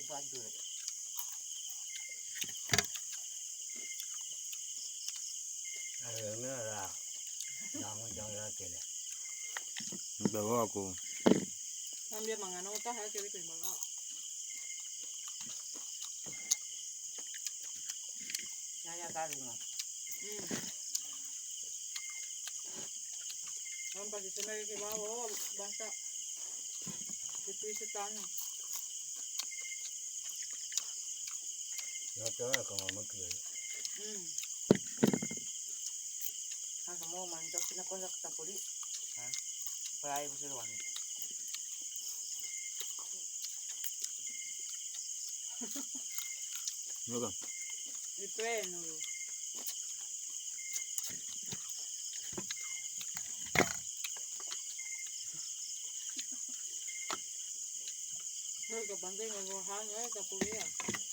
Nagbadur. Ayaw na ra. Damang dang rakin eh. Nagbawa ako. Nambia mga nota ha, kaya ko yung mga. Naya talo nga. Ang pati sa nakikibawa, basta. Sipisitan. Ito na kung magkagay. Ang mo man, ito pinakulak sa puli. Ha? Paraya ko siluan. Ano ka? Ito eh, no. Kapantay, magmahal nga, kapuli ah.